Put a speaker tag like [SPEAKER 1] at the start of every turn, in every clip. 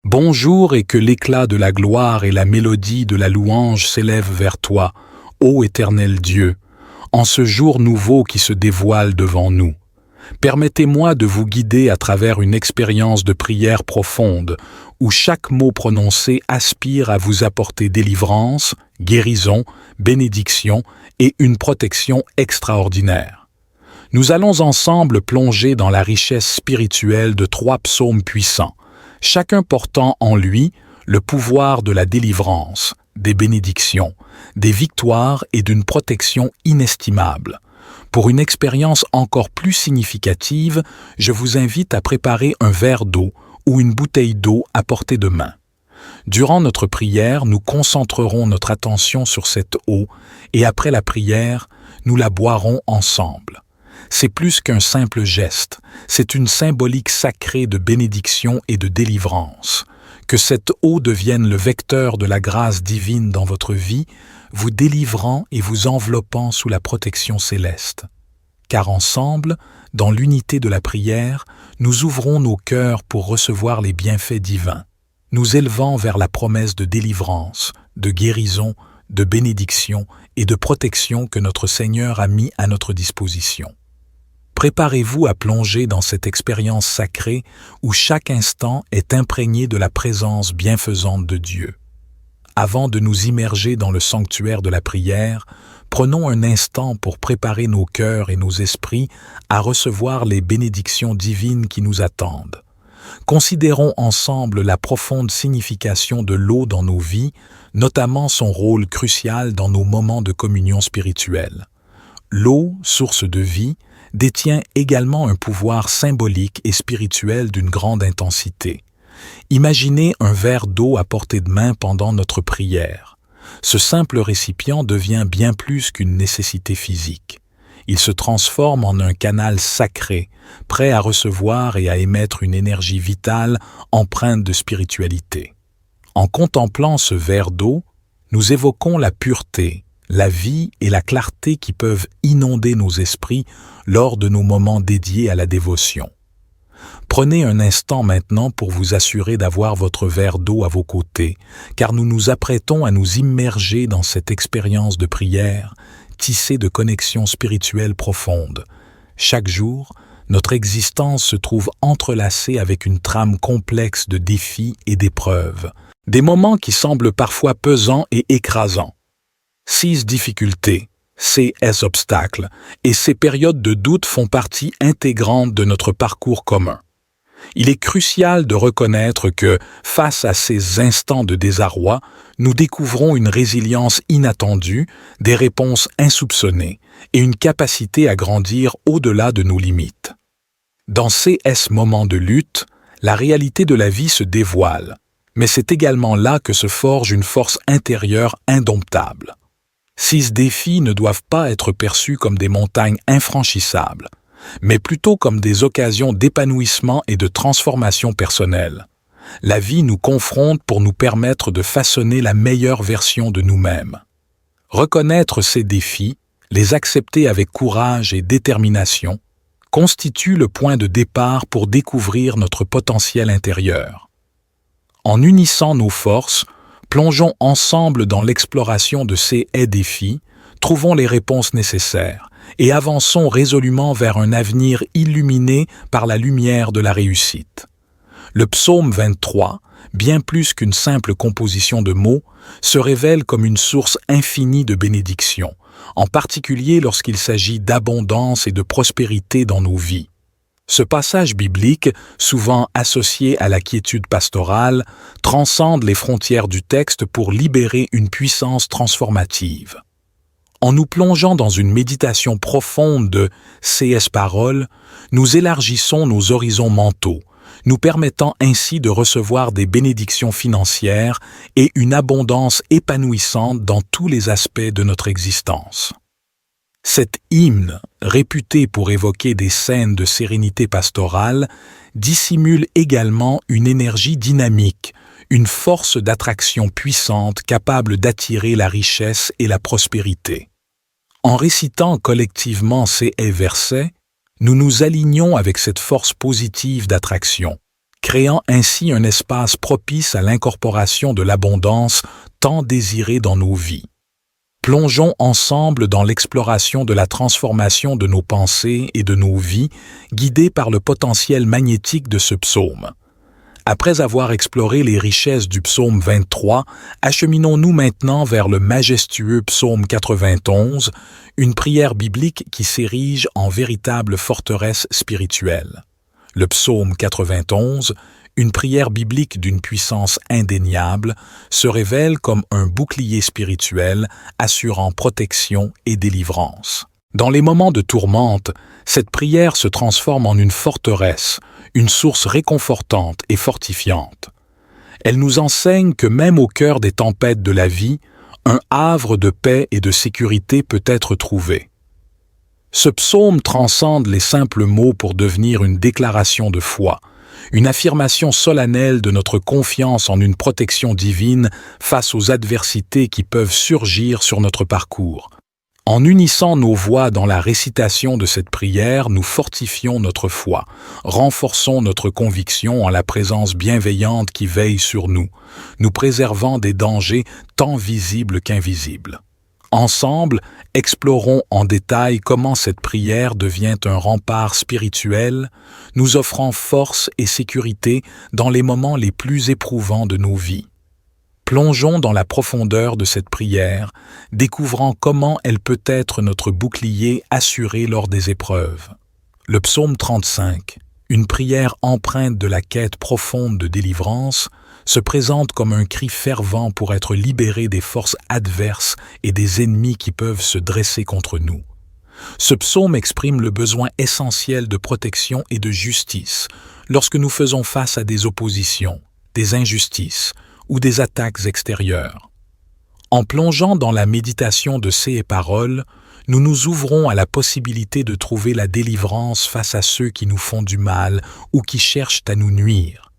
[SPEAKER 1] Bonjour et que l'éclat de la gloire et la mélodie de la louange s'élèvent vers toi, ô éternel Dieu, en ce jour nouveau qui se dévoile devant nous. Permettez-moi de vous guider à travers une expérience de prière profonde, où chaque mot prononcé aspire à vous apporter délivrance, guérison, bénédiction et une protection extraordinaire. Nous allons ensemble plonger dans la richesse spirituelle de 3 psaumes puissants, chacun portant en lui le pouvoir de la délivrance, des bénédictions, des victoires et d'une protection inestimable. Pour une expérience encore plus significative, je vous invite à préparer un verre d'eau ou une bouteille d'eau à portée de main. Durant notre prière, nous concentrerons notre attention sur cette eau et après la prière, nous la boirons ensemble. C'est plus qu'un simple geste, c'est une symbolique sacrée de bénédiction et de délivrance. Que cette eau devienne le vecteur de la grâce divine dans votre vie, vous délivrant et vous enveloppant sous la protection céleste. Car ensemble, dans l'unité de la prière, nous ouvrons nos cœurs pour recevoir les bienfaits divins, nous élevant vers la promesse de délivrance, de guérison, de bénédiction et de protection que notre Seigneur a mis à notre disposition. Préparez-vous à plonger dans cette expérience sacrée où chaque instant est imprégné de la présence bienfaisante de Dieu. Avant de nous immerger dans le sanctuaire de la prière, prenons un instant pour préparer nos cœurs et nos esprits à recevoir les bénédictions divines qui nous attendent. Considérons ensemble la profonde signification de l'eau dans nos vies, notamment son rôle crucial dans nos moments de communion spirituelle. L'eau, source de vie, détient également un pouvoir symbolique et spirituel d'une grande intensité. Imaginez un verre d'eau à portée de main pendant notre prière. Ce simple récipient devient bien plus qu'une nécessité physique. Il se transforme en un canal sacré, prêt à recevoir et à émettre une énergie vitale empreinte de spiritualité. En contemplant ce verre d'eau, nous évoquons la pureté, la vie et la clarté qui peuvent inonder nos esprits lors de nos moments dédiés à la dévotion. Prenez un instant maintenant pour vous assurer d'avoir votre verre d'eau à vos côtés, car nous nous apprêtons à nous immerger dans cette expérience de prière, tissée de connexions spirituelles profondes. Chaque jour, notre existence se trouve entrelacée avec une trame complexe de défis et d'épreuves, des moments qui semblent parfois pesants et écrasants. 6 difficultés, 6 obstacles, et ces périodes de doute font partie intégrante de notre parcours commun. Il est crucial de reconnaître que, face à ces instants de désarroi, nous découvrons une résilience inattendue, des réponses insoupçonnées et une capacité à grandir au-delà de nos limites. Dans ces moments de lutte, la réalité de la vie se dévoile, mais c'est également là que se forge une force intérieure indomptable. 6 défis ne doivent pas être perçus comme des montagnes infranchissables, mais plutôt comme des occasions d'épanouissement et de transformation personnelle. La vie nous confronte pour nous permettre de façonner la meilleure version de nous-mêmes. Reconnaître ces défis, les accepter avec courage et détermination, constitue le point de départ pour découvrir notre potentiel intérieur. En unissant nos forces, plongeons ensemble dans l'exploration de ces défis, trouvons les réponses nécessaires et avançons résolument vers un avenir illuminé par la lumière de la réussite. Le psaume 23, bien plus qu'une simple composition de mots, se révèle comme une source infinie de bénédictions, en particulier lorsqu'il s'agit d'abondance et de prospérité dans nos vies. Ce passage biblique, souvent associé à la quiétude pastorale, transcende les frontières du texte pour libérer une puissance transformative. En nous plongeant dans une méditation profonde de ces paroles, nous élargissons nos horizons mentaux, nous permettant ainsi de recevoir des bénédictions financières et une abondance épanouissante dans tous les aspects de notre existence. Cet hymne, réputé pour évoquer des scènes de sérénité pastorale, dissimule également une énergie dynamique, une force d'attraction puissante capable d'attirer la richesse et la prospérité. En récitant collectivement ces versets, nous nous alignons avec cette force positive d'attraction, créant ainsi un espace propice à l'incorporation de l'abondance tant désirée dans nos vies. Plongeons ensemble dans l'exploration de la transformation de nos pensées et de nos vies, guidés par le potentiel magnétique de ce psaume. Après avoir exploré les richesses du psaume 23, acheminons-nous maintenant vers le majestueux psaume 91, une prière biblique qui s'érige en véritable forteresse spirituelle. Le psaume 91, une prière biblique d'une puissance indéniable, se révèle comme un bouclier spirituel assurant protection et délivrance. Dans les moments de tourmente, cette prière se transforme en une forteresse, une source réconfortante et fortifiante. Elle nous enseigne que même au cœur des tempêtes de la vie, un havre de paix et de sécurité peut être trouvé. Ce psaume transcende les simples mots pour devenir une déclaration de foi, une affirmation solennelle de notre confiance en une protection divine face aux adversités qui peuvent surgir sur notre parcours. En unissant nos voix dans la récitation de cette prière, nous fortifions notre foi, renforçons notre conviction en la présence bienveillante qui veille sur nous, nous préservant des dangers tant visibles qu'invisibles. Ensemble, explorons en détail comment cette prière devient un rempart spirituel, nous offrant force et sécurité dans les moments les plus éprouvants de nos vies. Plongeons dans la profondeur de cette prière, découvrant comment elle peut être notre bouclier assuré lors des épreuves. Le psaume 35, une prière empreinte de la quête profonde de délivrance, se présente comme un cri fervent pour être libéré des forces adverses et des ennemis qui peuvent se dresser contre nous. Ce psaume exprime le besoin essentiel de protection et de justice lorsque nous faisons face à des oppositions, des injustices ou des attaques extérieures. En plongeant dans la méditation de ces paroles, nous nous ouvrons à la possibilité de trouver la délivrance face à ceux qui nous font du mal ou qui cherchent à nous nuire.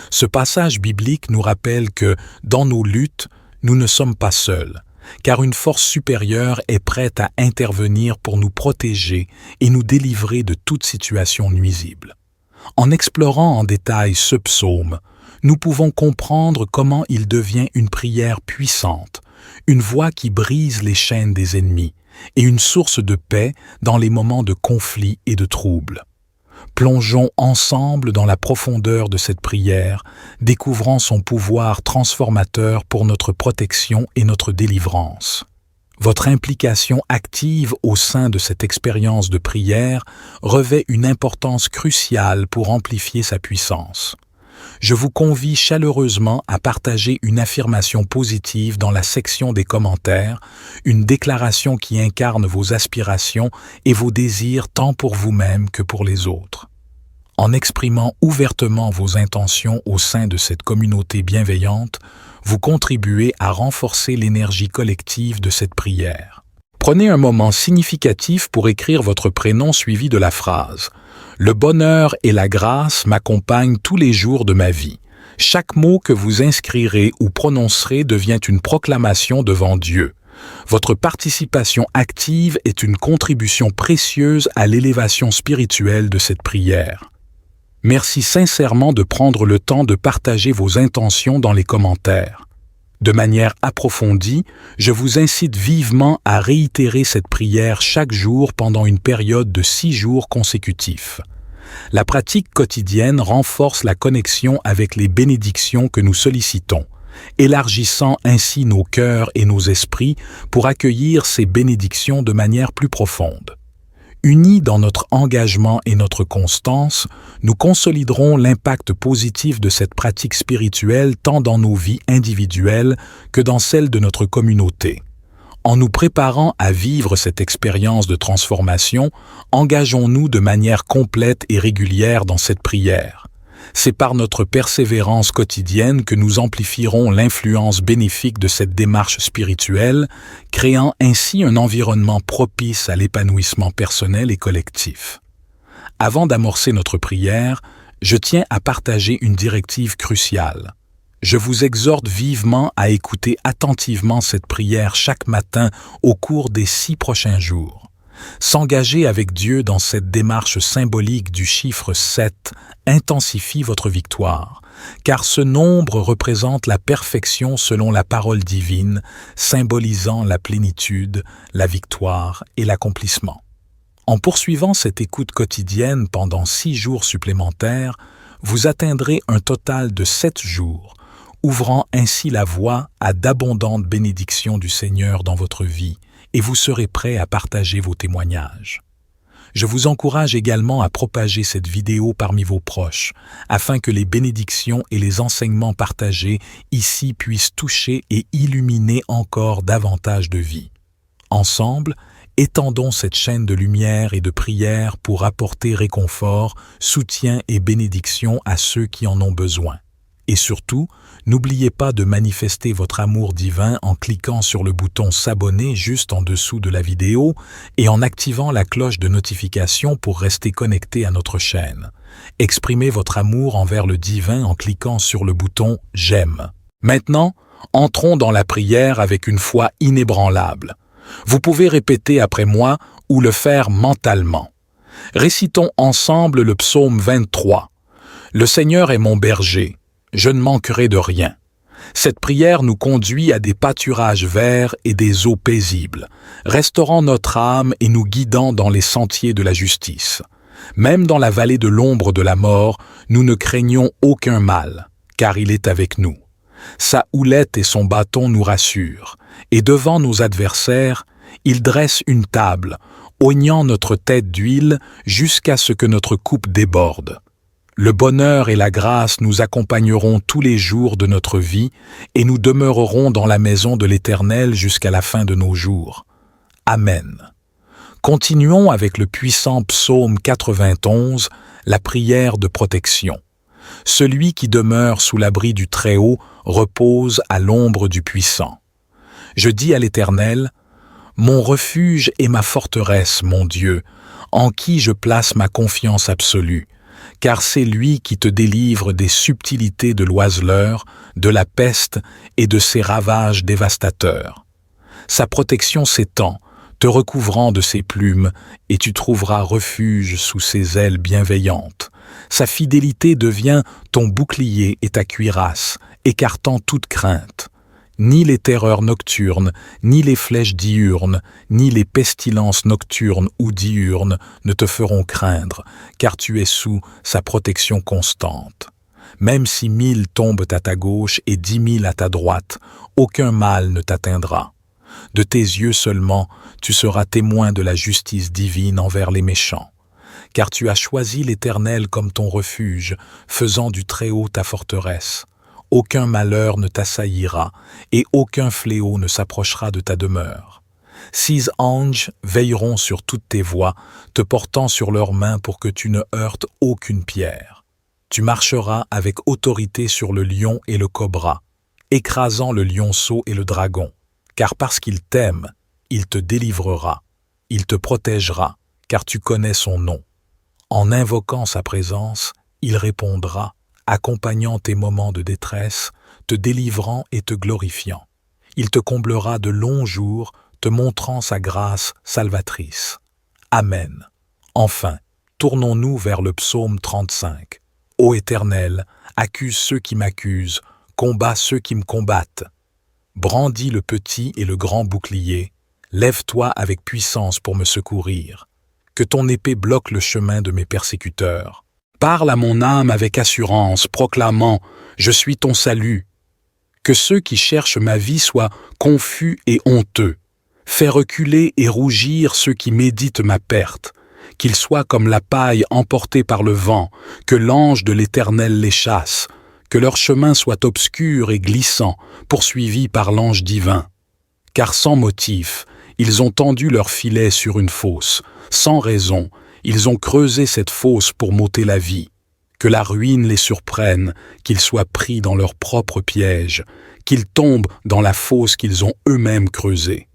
[SPEAKER 1] Ce passage biblique nous rappelle que, dans nos luttes, nous ne sommes pas seuls, car une force supérieure est prête à intervenir pour nous protéger et nous délivrer de toute situation nuisible. En explorant en détail ce psaume, nous pouvons comprendre comment il devient une prière puissante, une voix qui brise les chaînes des ennemis et une source de paix dans les moments de conflit et de trouble. Plongeons ensemble dans la profondeur de cette prière, découvrant son pouvoir transformateur pour notre protection et notre délivrance. Votre implication active au sein de cette expérience de prière revêt une importance cruciale pour amplifier sa puissance. Je vous convie chaleureusement à partager une affirmation positive dans la section des commentaires, une déclaration qui incarne vos aspirations et vos désirs tant pour vous-même que pour les autres. En exprimant ouvertement vos intentions au sein de cette communauté bienveillante, vous contribuez à renforcer l'énergie collective de cette prière. Prenez un moment significatif pour écrire votre prénom suivi de la phrase « Le bonheur et la grâce m'accompagnent tous les jours de ma vie ». Chaque mot que vous inscrirez ou prononcerez devient une proclamation devant Dieu. Votre participation active est une contribution précieuse à l'élévation spirituelle de cette prière. Merci sincèrement de prendre le temps de partager vos intentions dans les commentaires. De manière approfondie, je vous incite vivement à réitérer cette prière chaque jour pendant une période de 6 jours consécutifs. La pratique quotidienne renforce la connexion avec les bénédictions que nous sollicitons, élargissant ainsi nos cœurs et nos esprits pour accueillir ces bénédictions de manière plus profonde. Unis dans notre engagement et notre constance, nous consoliderons l'impact positif de cette pratique spirituelle tant dans nos vies individuelles que dans celles de notre communauté. En nous préparant à vivre cette expérience de transformation, engageons-nous de manière complète et régulière dans cette prière. C'est par notre persévérance quotidienne que nous amplifierons l'influence bénéfique de cette démarche spirituelle, créant ainsi un environnement propice à l'épanouissement personnel et collectif. Avant d'amorcer notre prière, je tiens à partager une directive cruciale. Je vous exhorte vivement à écouter attentivement cette prière chaque matin au cours des 6 prochains jours. S'engager avec Dieu dans cette démarche symbolique du chiffre 7 intensifie votre victoire, car ce nombre représente la perfection selon la parole divine, symbolisant la plénitude, la victoire et l'accomplissement. En poursuivant cette écoute quotidienne pendant 6 jours supplémentaires, vous atteindrez un total de 7 jours, ouvrant ainsi la voie à d'abondantes bénédictions du Seigneur dans votre vie, et vous serez prêt à partager vos témoignages. Je vous encourage également à propager cette vidéo parmi vos proches, afin que les bénédictions et les enseignements partagés ici puissent toucher et illuminer encore davantage de vies. Ensemble, étendons cette chaîne de lumière et de prière pour apporter réconfort, soutien et bénédiction à ceux qui en ont besoin. Et surtout, n'oubliez pas de manifester votre amour divin en cliquant sur le bouton s'abonner juste en dessous de la vidéo et en activant la cloche de notification pour rester connecté à notre chaîne. Exprimez votre amour envers le divin en cliquant sur le bouton j'aime. Maintenant, entrons dans la prière avec une foi inébranlable. Vous pouvez répéter après moi ou le faire mentalement. Récitons ensemble le psaume 23. Le Seigneur est mon berger. Je ne manquerai de rien. Cette prière nous conduit à des pâturages verts et des eaux paisibles, restaurant notre âme et nous guidant dans les sentiers de la justice. Même dans la vallée de l'ombre de la mort, nous ne craignons aucun mal, car il est avec nous. Sa houlette et son bâton nous rassurent, et devant nos adversaires, il dresse une table, oignant notre tête d'huile jusqu'à ce que notre coupe déborde. Le bonheur et la grâce nous accompagneront tous les jours de notre vie et nous demeurerons dans la maison de l'Éternel jusqu'à la fin de nos jours. Amen. Continuons avec le puissant psaume 91, la prière de protection. Celui qui demeure sous l'abri du Très-Haut repose à l'ombre du Puissant. Je dis à l'Éternel, « Mon refuge et ma forteresse, mon Dieu, en qui je place ma confiance absolue. » Car c'est lui qui te délivre des subtilités de l'oiseleur, de la peste et de ses ravages dévastateurs. Sa protection s'étend, te recouvrant de ses plumes, et tu trouveras refuge sous ses ailes bienveillantes. Sa fidélité devient ton bouclier et ta cuirasse, écartant toute crainte. Ni les terreurs nocturnes, ni les flèches diurnes, ni les pestilences nocturnes ou diurnes ne te feront craindre, car tu es sous sa protection constante. Même si 1000 tombent à ta gauche et 10 000 à ta droite, aucun mal ne t'atteindra. De tes yeux seulement, tu seras témoin de la justice divine envers les méchants. Car tu as choisi l'Éternel comme ton refuge, faisant du Très-Haut ta forteresse. Aucun malheur ne t'assaillira, et aucun fléau ne s'approchera de ta demeure. 6 anges veilleront sur toutes tes voies, te portant sur leurs mains pour que tu ne heurtes aucune pierre. Tu marcheras avec autorité sur le lion et le cobra, écrasant le lionceau et le dragon, car parce qu'il t'aime, il te délivrera, il te protégera, car tu connais son nom. En invoquant sa présence, il répondra, accompagnant tes moments de détresse, te délivrant et te glorifiant. Il te comblera de longs jours, te montrant sa grâce salvatrice. Amen. Enfin, tournons-nous vers le psaume 35. Ô Éternel, accuse ceux qui m'accusent, combat ceux qui me combattent. Brandis le petit et le grand bouclier, lève-toi avec puissance pour me secourir. Que ton épée bloque le chemin de mes persécuteurs. Parle à mon âme avec assurance, proclamant « Je suis ton salut ». Que ceux qui cherchent ma vie soient confus et honteux. Fais reculer et rougir ceux qui méditent ma perte. Qu'ils soient comme la paille emportée par le vent, que l'ange de l'Éternel les chasse. Que leur chemin soit obscur et glissant, poursuivi par l'ange divin. Car sans motif, ils ont tendu leur filet sur une fosse, sans raison, ils ont creusé cette fosse pour m'ôter la vie. Que la ruine les surprenne, qu'ils soient pris dans leur propre piège, qu'ils tombent dans la fosse qu'ils ont eux-mêmes creusée.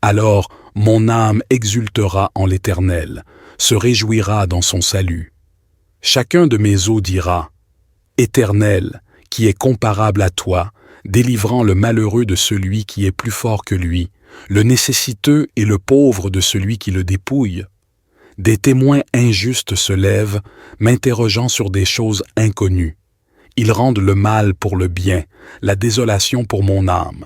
[SPEAKER 1] Alors mon âme exultera en l'Éternel, se réjouira dans son salut. Chacun de mes os dira, « Éternel, qui est comparable à toi, délivrant le malheureux de celui qui est plus fort que lui, le nécessiteux et le pauvre de celui qui le dépouille. Des témoins injustes se lèvent, m'interrogeant sur des choses inconnues. Ils rendent le mal pour le bien, la désolation pour mon âme.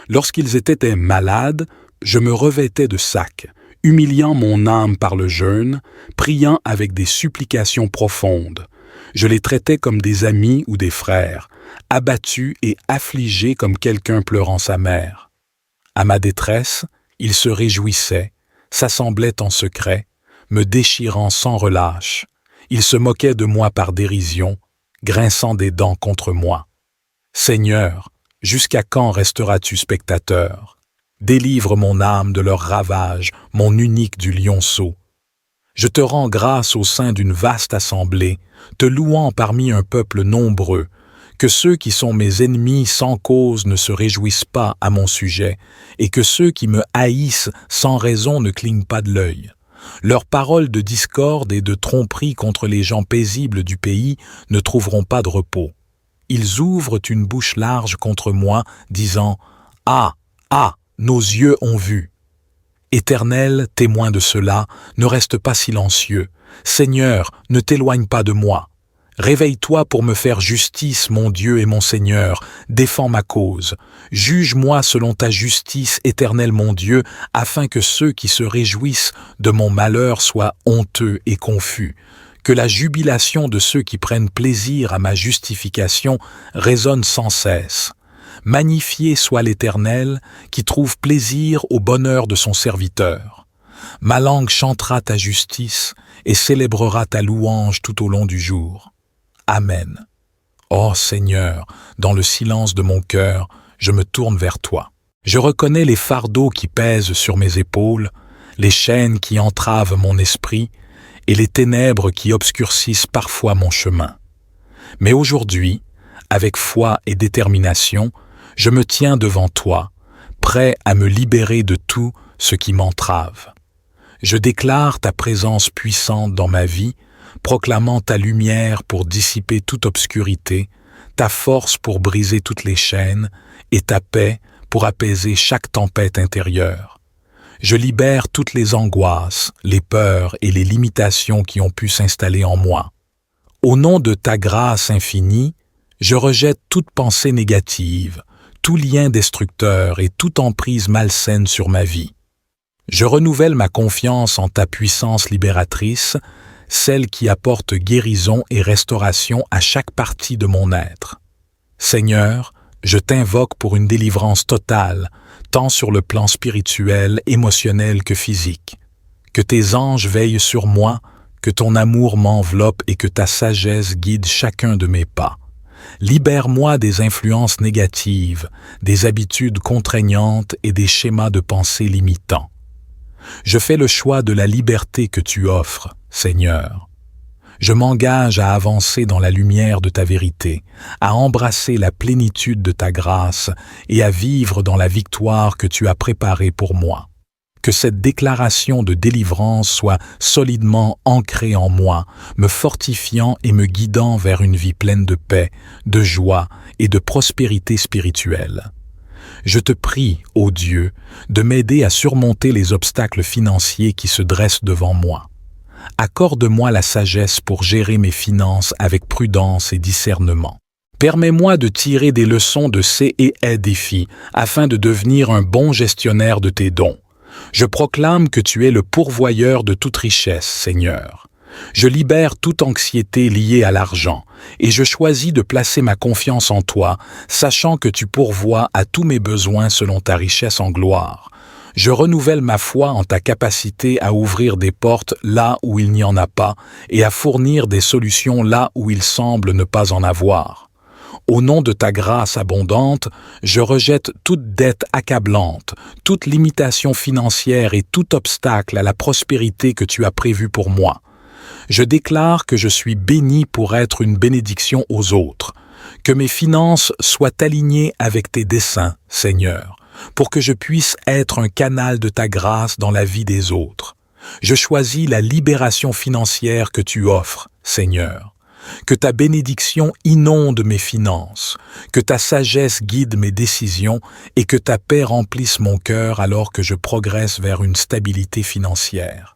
[SPEAKER 1] Lorsqu'ils étaient malades, je me revêtais de sacs, humiliant mon âme par le jeûne, priant avec des supplications profondes. Je les traitais comme des amis ou des frères, abattus et affligés comme quelqu'un pleurant sa mère. À ma détresse, ils se réjouissaient, s'assemblaient en secret, me déchirant sans relâche. Ils se moquaient de moi par dérision, grinçant des dents contre moi. Seigneur, jusqu'à quand resteras-tu spectateur? Délivre mon âme de leurs ravages, mon unique du lionceau. Je te rends grâce au sein d'une vaste assemblée, te louant parmi un peuple nombreux, que ceux qui sont mes ennemis sans cause ne se réjouissent pas à mon sujet, et que ceux qui me haïssent sans raison ne clignent pas de l'œil. Leurs paroles de discorde et de tromperie contre les gens paisibles du pays ne trouveront pas de repos. Ils ouvrent une bouche large contre moi, disant « Ah, ah, nos yeux ont vu !» Éternel, témoin de cela, ne reste pas silencieux. Seigneur, ne t'éloigne pas de moi. Réveille-toi pour me faire justice, mon Dieu et mon Seigneur, défends ma cause. Juge-moi selon ta justice, Éternel mon Dieu, afin que ceux qui se réjouissent de mon malheur soient honteux et confus. Que la jubilation de ceux qui prennent plaisir à ma justification résonne sans cesse. Magnifié soit l'Éternel, qui trouve plaisir au bonheur de son serviteur. Ma langue chantera ta justice et célébrera ta louange tout au long du jour. Amen. Ô Seigneur, dans le silence de mon cœur, je me tourne vers toi. Je reconnais les fardeaux qui pèsent sur mes épaules, les chaînes qui entravent mon esprit et les ténèbres qui obscurcissent parfois mon chemin. Mais aujourd'hui, avec foi et détermination, je me tiens devant toi, prêt à me libérer de tout ce qui m'entrave. Je déclare ta présence puissante dans ma vie, proclamant ta lumière pour dissiper toute obscurité, ta force pour briser toutes les chaînes et ta paix pour apaiser chaque tempête intérieure. Je libère toutes les angoisses, les peurs et les limitations qui ont pu s'installer en moi. Au nom de ta grâce infinie, je rejette toute pensée négative, tout lien destructeur et toute emprise malsaine sur ma vie. Je renouvelle ma confiance en ta puissance libératrice, celle qui apporte guérison et restauration à chaque partie de mon être. Seigneur, je t'invoque pour une délivrance totale, tant sur le plan spirituel, émotionnel que physique. Que tes anges veillent sur moi, que ton amour m'enveloppe et que ta sagesse guide chacun de mes pas. Libère-moi des influences négatives, des habitudes contraignantes et des schémas de pensée limitants. Je fais le choix de la liberté que tu offres, Seigneur. Je m'engage à avancer dans la lumière de ta vérité, à embrasser la plénitude de ta grâce et à vivre dans la victoire que tu as préparée pour moi. Que cette déclaration de délivrance soit solidement ancrée en moi, me fortifiant et me guidant vers une vie pleine de paix, de joie et de prospérité spirituelle. Je te prie, ô Dieu, de m'aider à surmonter les obstacles financiers qui se dressent devant moi. Accorde-moi la sagesse pour gérer mes finances avec prudence et discernement. Permets-moi de tirer des leçons de ces et ais défis afin de devenir un bon gestionnaire de tes dons. Je proclame que tu es le pourvoyeur de toute richesse, Seigneur. Je libère toute anxiété liée à l'argent et je choisis de placer ma confiance en toi, sachant que tu pourvois à tous mes besoins selon ta richesse en gloire. Je renouvelle ma foi en ta capacité à ouvrir des portes là où il n'y en a pas et à fournir des solutions là où il semble ne pas en avoir. Au nom de ta grâce abondante, je rejette toute dette accablante, toute limitation financière et tout obstacle à la prospérité que tu as prévue pour moi. Je déclare que je suis béni pour être une bénédiction aux autres, que mes finances soient alignées avec tes desseins, Seigneur, pour que je puisse être un canal de ta grâce dans la vie des autres. Je choisis la libération financière que tu offres, Seigneur. Que ta bénédiction inonde mes finances, que ta sagesse guide mes décisions et que ta paix remplisse mon cœur alors que je progresse vers une stabilité financière.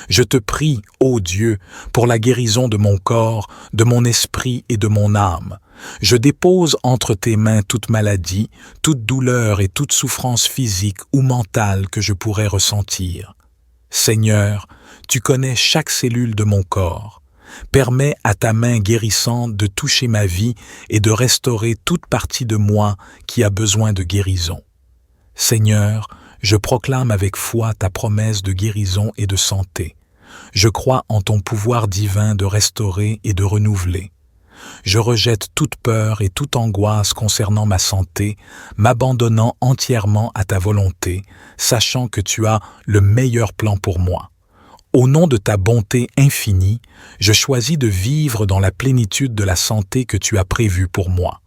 [SPEAKER 1] Je te prie, ô Dieu, pour la guérison de mon corps, de mon esprit et de mon âme. Je dépose entre tes mains toute maladie, toute douleur et toute souffrance physique ou mentale que je pourrais ressentir. Seigneur, tu connais chaque cellule de mon corps. Permets à ta main guérissante de toucher ma vie et de restaurer toute partie de moi qui a besoin de guérison. Seigneur, je proclame avec foi ta promesse de guérison et de santé. Je crois en ton pouvoir divin de restaurer et de renouveler. Je rejette toute peur et toute angoisse concernant ma santé, m'abandonnant entièrement à ta volonté, sachant que tu as le meilleur plan pour moi. Au nom de ta bonté infinie, je choisis de vivre dans la plénitude de la santé que tu as prévue pour moi.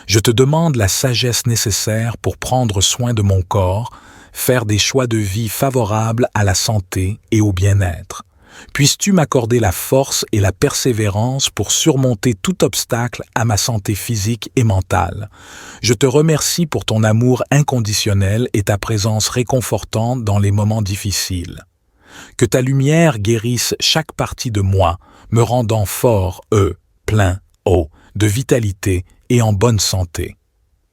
[SPEAKER 1] Je te demande la sagesse nécessaire pour prendre soin de mon corps, faire des choix de vie favorables à la santé et au bien-être. Puisses-tu m'accorder la force et la persévérance pour surmonter tout obstacle à ma santé physique et mentale. Je te remercie pour ton amour inconditionnel et ta présence réconfortante dans les moments difficiles. Que ta lumière guérisse chaque partie de moi, me rendant fort, plein, de vitalité et en bonne santé.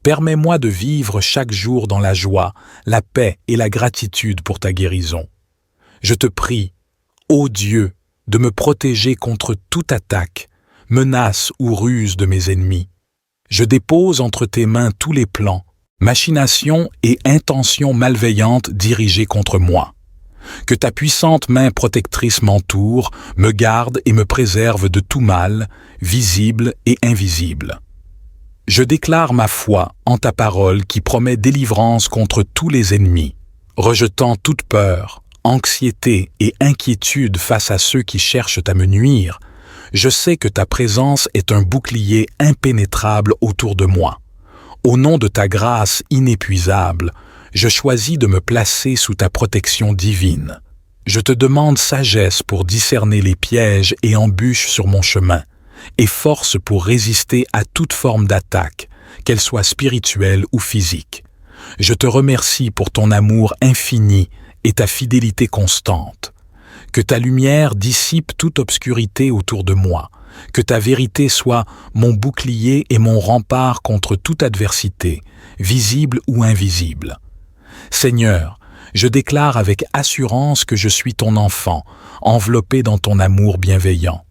[SPEAKER 1] Permets-moi de vivre chaque jour dans la joie, la paix et la gratitude pour ta guérison. Je te prie, ô Dieu, de me protéger contre toute attaque, menace ou ruse de mes ennemis. Je dépose entre tes mains tous les plans, machinations et intentions malveillantes dirigées contre moi. Que ta puissante main protectrice m'entoure, me garde et me préserve de tout mal, visible et invisible. Je déclare ma foi en ta parole qui promet délivrance contre tous les ennemis, rejetant toute peur, anxiété et inquiétude face à ceux qui cherchent à me nuire. Je sais que ta présence est un bouclier impénétrable autour de moi. Au nom de ta grâce inépuisable, je choisis de me placer sous ta protection divine. Je te demande sagesse pour discerner les pièges et embûches sur mon chemin, et force pour résister à toute forme d'attaque, qu'elle soit spirituelle ou physique. Je te remercie pour ton amour infini et ta fidélité constante. Que ta lumière dissipe toute obscurité autour de moi, que ta vérité soit mon bouclier et mon rempart contre toute adversité, visible ou invisible. Seigneur, je déclare avec assurance que je suis ton enfant, enveloppé dans ton amour bienveillant.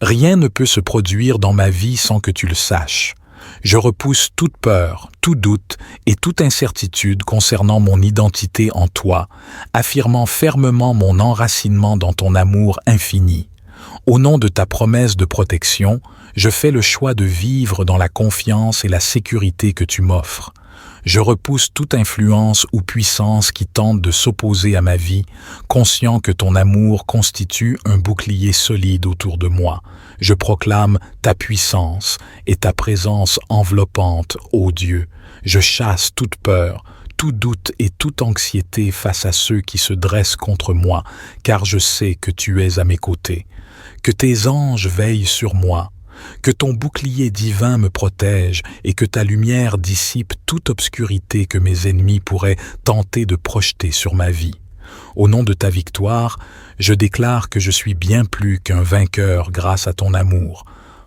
[SPEAKER 1] Rien ne peut se produire dans ma vie sans que tu le saches. Je repousse toute peur, tout doute et toute incertitude concernant mon identité en toi, affirmant fermement mon enracinement dans ton amour infini. Au nom de ta promesse de protection, je fais le choix de vivre dans la confiance et la sécurité que tu m'offres. Je repousse toute influence ou puissance qui tente de s'opposer à ma vie, conscient que ton amour constitue un bouclier solide autour de moi. Je proclame ta puissance et ta présence enveloppante, ô Dieu. Je chasse toute peur, tout doute et toute anxiété face à ceux qui se dressent contre moi, car je sais que tu es à mes côtés. Que tes anges veillent sur moi. Que ton bouclier divin me protège et que ta lumière dissipe toute obscurité que mes ennemis pourraient tenter de projeter sur ma vie. Au nom de ta victoire, je déclare que je suis bien plus qu'un vainqueur grâce à ton amour.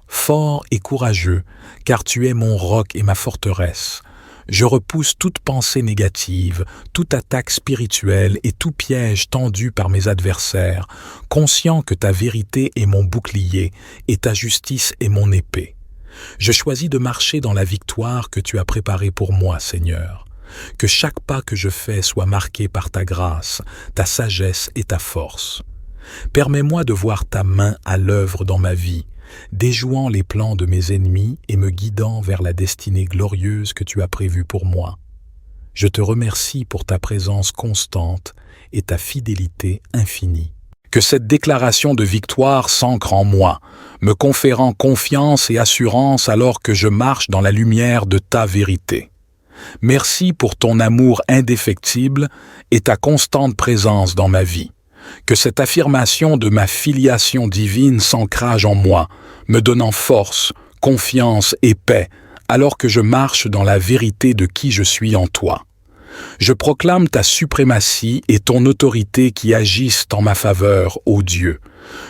[SPEAKER 1] Fort et courageux, car tu es mon roc et ma forteresse. Je repousse toute pensée négative, toute attaque spirituelle et tout piège tendu par mes adversaires, conscient que ta vérité est mon bouclier et ta justice est mon épée. Je choisis de marcher dans la victoire que tu as préparée pour moi, Seigneur. Que chaque pas que je fais soit marqué par ta grâce, ta sagesse et ta force. Permets-moi de voir ta main à l'œuvre dans ma vie, déjouant les plans de mes ennemis et me guidant vers la destinée glorieuse que tu as prévue pour moi. Je te remercie pour ta présence constante et ta fidélité infinie. Que cette déclaration de victoire s'ancre en moi, me conférant confiance et assurance alors que je marche dans la lumière de ta vérité. Merci pour ton amour indéfectible et ta constante présence dans ma vie. Que cette affirmation de ma filiation divine s'ancrage en moi, me donnant force, confiance et paix, alors que je marche dans la vérité de qui je suis en toi. Je proclame ta suprématie et ton autorité qui agissent en ma faveur, ô Dieu.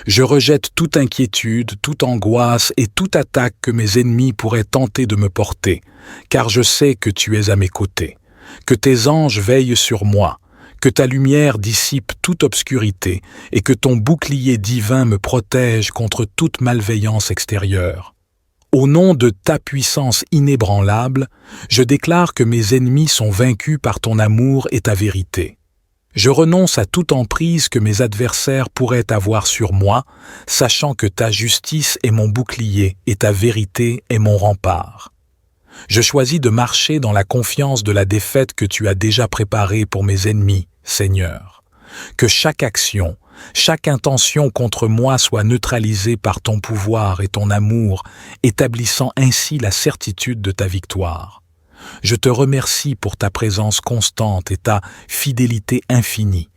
[SPEAKER 1] Je rejette toute inquiétude, toute angoisse et toute attaque que mes ennemis pourraient tenter de me porter, car je sais que tu es à mes côtés, que tes anges veillent sur moi, que ta lumière dissipe toute obscurité et que ton bouclier divin me protège contre toute malveillance extérieure. Au nom de ta puissance inébranlable, je déclare que mes ennemis sont vaincus par ton amour et ta vérité. Je renonce à toute emprise que mes adversaires pourraient avoir sur moi, sachant que ta justice est mon bouclier et ta vérité est mon rempart. Je choisis de marcher dans la confiance de la défaite que tu as déjà préparée pour mes ennemis, Seigneur. Que chaque action, chaque intention contre moi soit neutralisée par ton pouvoir et ton amour, établissant ainsi la certitude de ta victoire. Je te remercie pour ta présence constante et ta fidélité infinie.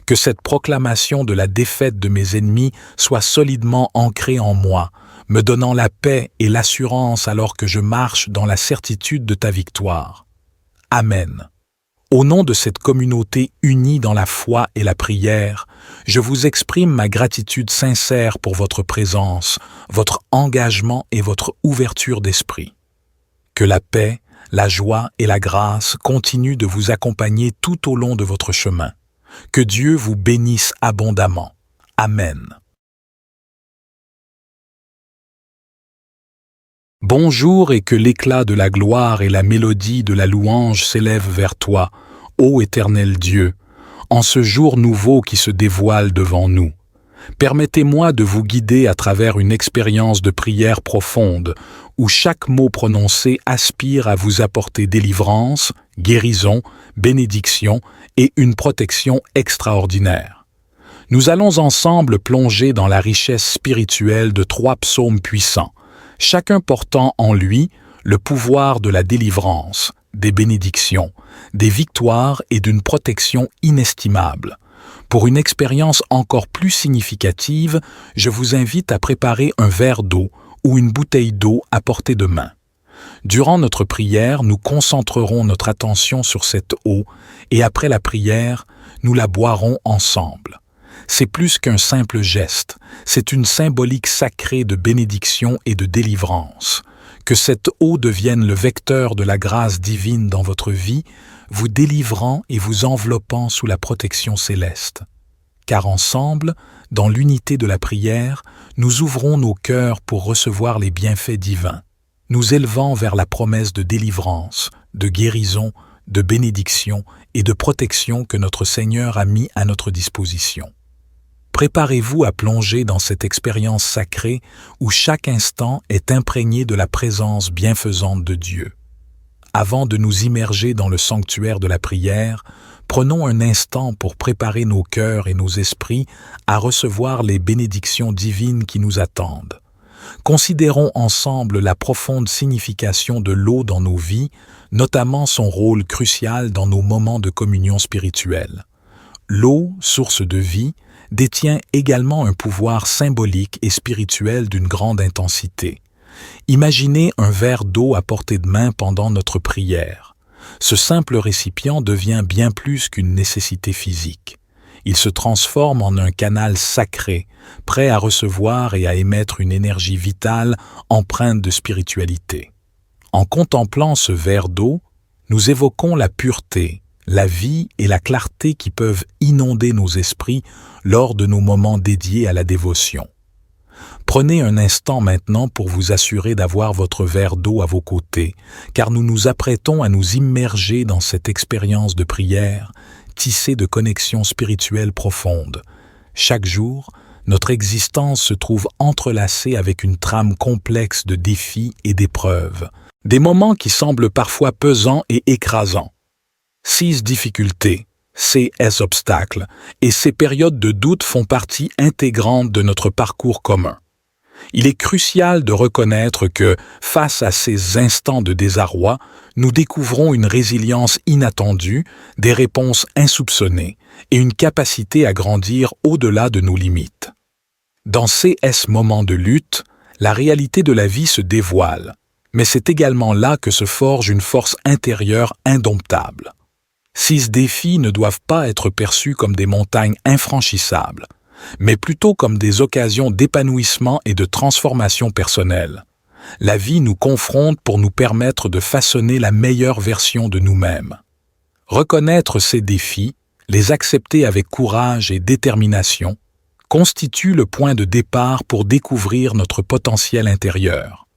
[SPEAKER 1] Que cette proclamation de la défaite de mes ennemis soit solidement ancrée en moi, me donnant la paix et l'assurance alors que je marche dans la certitude de ta victoire. Amen. Au nom de cette communauté unie dans la foi et la prière, je vous exprime ma gratitude sincère pour votre présence, votre engagement et votre ouverture d'esprit. Que la paix, la joie et la grâce continuent de vous accompagner tout au long de votre chemin. Que Dieu vous bénisse abondamment. Amen. Bonjour et que l'éclat de la gloire et la mélodie de la louange s'élèvent vers toi, ô Éternel Dieu, en ce jour nouveau qui se dévoile devant nous. Permettez-moi de vous guider à travers une expérience de prière profonde, où chaque mot prononcé aspire à vous apporter délivrance, guérison, bénédiction et une protection extraordinaire. Nous allons ensemble plonger dans la richesse spirituelle de 3 psaumes puissants, chacun portant en lui le pouvoir de la délivrance, des bénédictions, des victoires et d'une protection inestimable. Pour une expérience encore plus significative, je vous invite à préparer un verre d'eau ou une bouteille d'eau à portée de main. Durant notre prière, nous concentrerons notre attention sur cette eau et après la prière, nous la boirons ensemble. C'est plus qu'un simple geste, c'est une symbolique sacrée de bénédiction et de délivrance. Que cette eau devienne le vecteur de la grâce divine dans votre vie, vous délivrant et vous enveloppant sous la protection céleste. Car ensemble, dans l'unité de la prière, nous ouvrons nos cœurs pour recevoir les bienfaits divins, nous élevant vers la promesse de délivrance, de guérison, de bénédiction et de protection que notre Seigneur a mis à notre disposition. Préparez-vous à plonger dans cette expérience sacrée où chaque instant est imprégné de la présence bienfaisante de Dieu. Avant de nous immerger dans le sanctuaire de la prière, prenons un instant pour préparer nos cœurs et nos esprits à recevoir les bénédictions divines qui nous attendent. Considérons ensemble la profonde signification de l'eau dans nos vies, notamment son rôle crucial dans nos moments de communion spirituelle. L'eau, source de vie, détient également un pouvoir symbolique et spirituel d'une grande intensité. Imaginez un verre d'eau à portée de main pendant notre prière. Ce simple récipient devient bien plus qu'une nécessité physique. Il se transforme en un canal sacré, prêt à recevoir et à émettre une énergie vitale empreinte de spiritualité. En contemplant ce verre d'eau, nous évoquons la pureté, la vie et la clarté qui peuvent inonder nos esprits lors de nos moments dédiés à la dévotion. Prenez un instant maintenant pour vous assurer d'avoir votre verre d'eau à vos côtés, car nous nous apprêtons à nous immerger dans cette expérience de prière, tissée de connexions spirituelles profondes. Chaque jour, notre existence se trouve entrelacée avec une trame complexe de défis et d'épreuves, des moments qui semblent parfois pesants et écrasants. 6 difficultés, ces obstacles, et ces périodes de doute font partie intégrante de notre parcours commun. Il est crucial de reconnaître que, face à ces instants de désarroi, nous découvrons une résilience inattendue, des réponses insoupçonnées et une capacité à grandir au-delà de nos limites. Dans ces moments de lutte, la réalité de la vie se dévoile, mais c'est également là que se forge une force intérieure indomptable. Ces défis ne doivent pas être perçus comme des montagnes infranchissables, mais plutôt comme des occasions d'épanouissement et de transformation personnelle. La vie nous confronte pour nous permettre de façonner la meilleure version de nous-mêmes. Reconnaître ces défis, les accepter avec courage et détermination, constitue le point de départ pour découvrir notre potentiel intérieur.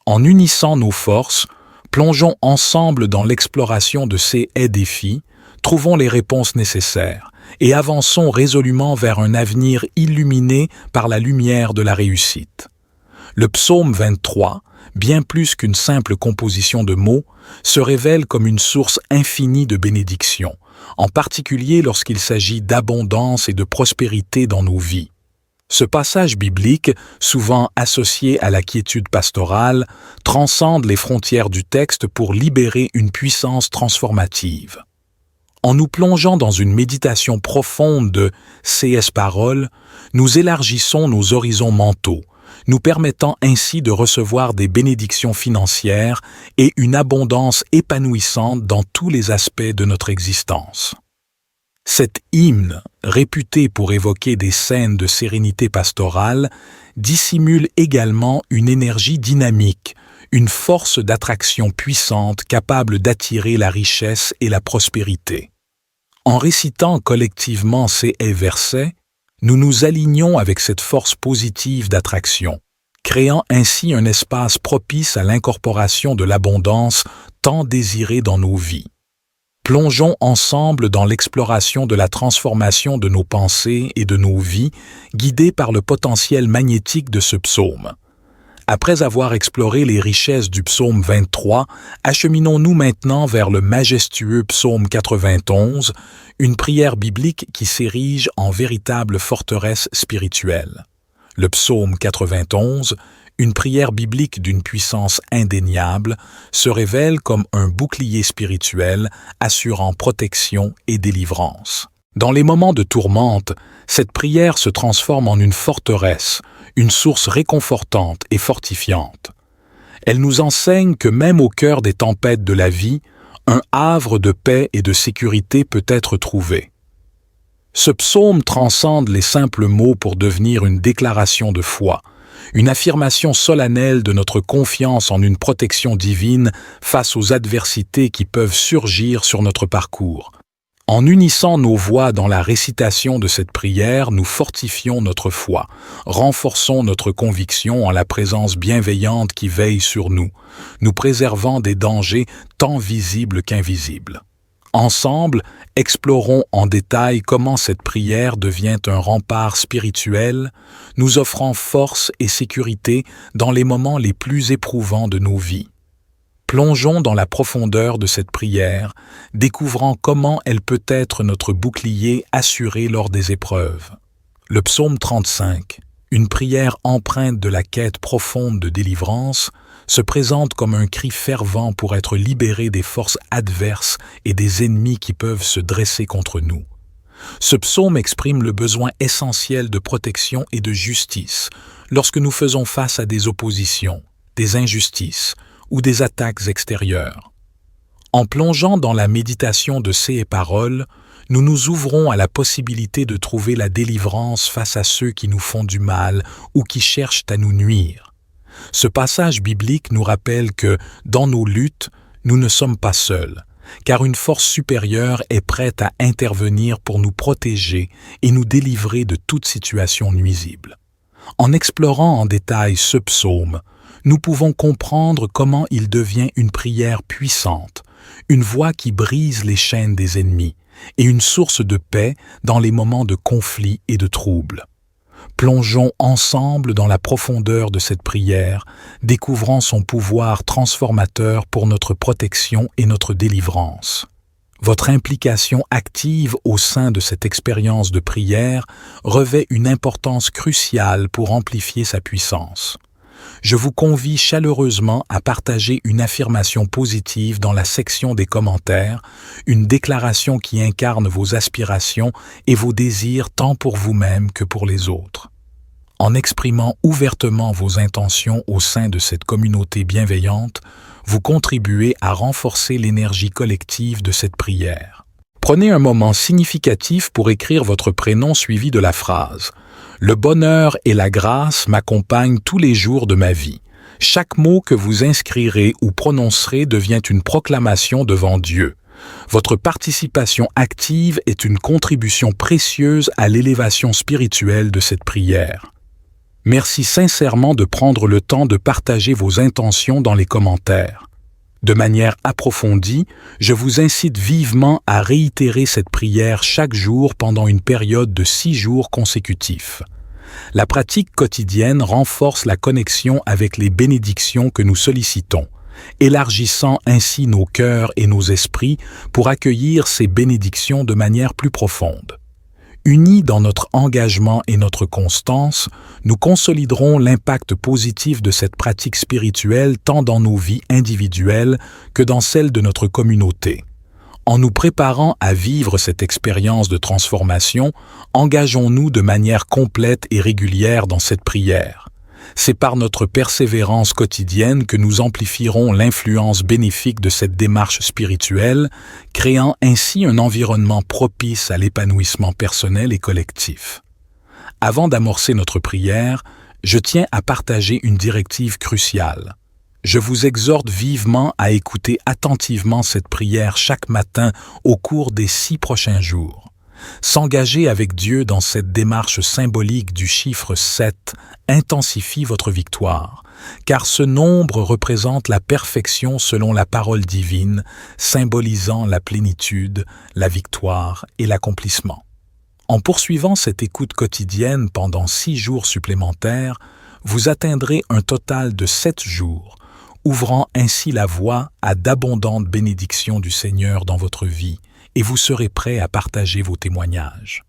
[SPEAKER 1] En unissant nos forces, plongeons ensemble dans l'exploration de ces défis, trouvons les réponses nécessaires et avançons résolument vers un avenir illuminé par la lumière de la réussite. Le psaume 23, bien plus qu'une simple composition de mots, se révèle comme une source infinie de bénédictions, en particulier lorsqu'il s'agit d'abondance et de prospérité dans nos vies. Ce passage biblique, souvent associé à la quiétude pastorale, transcende les frontières du texte pour libérer une puissance transformative. En nous plongeant dans une méditation profonde de ces paroles, nous élargissons nos horizons mentaux, nous permettant ainsi de recevoir des bénédictions financières et une abondance épanouissante dans tous les aspects de notre existence. Cet hymne, réputé pour évoquer des scènes de sérénité pastorale, dissimule également une énergie dynamique, une force d'attraction puissante capable d'attirer la richesse et la prospérité. En récitant collectivement ces versets, nous nous alignons avec cette force positive d'attraction, créant ainsi un espace propice à l'incorporation de l'abondance tant désirée dans nos vies. Plongeons ensemble dans l'exploration de la transformation de nos pensées et de nos vies, guidés par le potentiel magnétique de ce psaume. Après avoir exploré les richesses du psaume 23, acheminons-nous maintenant vers le majestueux psaume 91, une prière biblique qui s'érige en véritable forteresse spirituelle. Le psaume 91, une prière biblique d'une puissance indéniable, se révèle comme un bouclier spirituel assurant protection et délivrance. Dans les moments de tourmente, cette prière se transforme en une forteresse, une source réconfortante et fortifiante. Elle nous enseigne que même au cœur des tempêtes de la vie, un havre de paix et de sécurité peut être trouvé. Ce psaume transcende les simples mots pour devenir une déclaration de foi, une affirmation solennelle de notre confiance en une protection divine face aux adversités qui peuvent surgir sur notre parcours. En unissant nos voix dans la récitation de cette prière, nous fortifions notre foi, renforçons notre conviction en la présence bienveillante qui veille sur nous, nous préservant des dangers tant visibles qu'invisibles. Ensemble, explorons en détail comment cette prière devient un rempart spirituel, nous offrant force et sécurité dans les moments les plus éprouvants de nos vies. Plongeons dans la profondeur de cette prière, découvrant comment elle peut être notre bouclier assuré lors des épreuves. Le psaume 35, une prière empreinte de la quête profonde de délivrance, se présente comme un cri fervent pour être libéré des forces adverses et des ennemis qui peuvent se dresser contre nous. Ce psaume exprime le besoin essentiel de protection et de justice lorsque nous faisons face à des oppositions, des injustices, ou des attaques extérieures. En plongeant dans la méditation de ces paroles, nous nous ouvrons à la possibilité de trouver la délivrance face à ceux qui nous font du mal ou qui cherchent à nous nuire. Ce passage biblique nous rappelle que, dans nos luttes, nous ne sommes pas seuls, car une force supérieure est prête à intervenir pour nous protéger et nous délivrer de toute situation nuisible. En explorant en détail ce psaume, nous pouvons comprendre comment il devient une prière puissante, une voix qui brise les chaînes des ennemis et une source de paix dans les moments de conflit et de trouble. Plongeons ensemble dans la profondeur de cette prière, découvrant son pouvoir transformateur pour notre protection et notre délivrance. Votre implication active au sein de cette expérience de prière revêt une importance cruciale pour amplifier sa puissance. Je vous convie chaleureusement à partager une affirmation positive dans la section des commentaires, une déclaration qui incarne vos aspirations et vos désirs tant pour vous-même que pour les autres. En exprimant ouvertement vos intentions au sein de cette communauté bienveillante, vous contribuez à renforcer l'énergie collective de cette prière. Prenez un moment significatif pour écrire votre prénom suivi de la phrase « Le bonheur et la grâce m'accompagnent tous les jours de ma vie ». Chaque mot que vous inscrirez ou prononcerez devient une proclamation devant Dieu. Votre participation active est une contribution précieuse à l'élévation spirituelle de cette prière. Merci sincèrement de prendre le temps de partager vos intentions dans les commentaires. De manière approfondie, je vous incite vivement à réitérer cette prière chaque jour pendant une période de 6 jours consécutifs. La pratique quotidienne renforce la connexion avec les bénédictions que nous sollicitons, élargissant ainsi nos cœurs et nos esprits pour accueillir ces bénédictions de manière plus profonde. Unis dans notre engagement et notre constance, nous consoliderons l'impact positif de cette pratique spirituelle tant dans nos vies individuelles que dans celles de notre communauté. En nous préparant à vivre cette expérience de transformation, engageons-nous de manière complète et régulière dans cette prière. C'est par notre persévérance quotidienne que nous amplifierons l'influence bénéfique de cette démarche spirituelle, créant ainsi un environnement propice à l'épanouissement personnel et collectif. Avant d'amorcer notre prière, je tiens à partager une directive cruciale. Je vous exhorte vivement à écouter attentivement cette prière chaque matin au cours des 6 prochains jours. S'engager avec Dieu dans cette démarche symbolique du chiffre 7 intensifie votre victoire, car ce nombre représente la perfection selon la parole divine, symbolisant la plénitude, la victoire et l'accomplissement. En poursuivant cette écoute quotidienne pendant 6 jours supplémentaires, vous atteindrez un total de 7 jours, ouvrant ainsi la voie à d'abondantes bénédictions du Seigneur dans votre vie, et vous serez prêt à partager vos témoignages.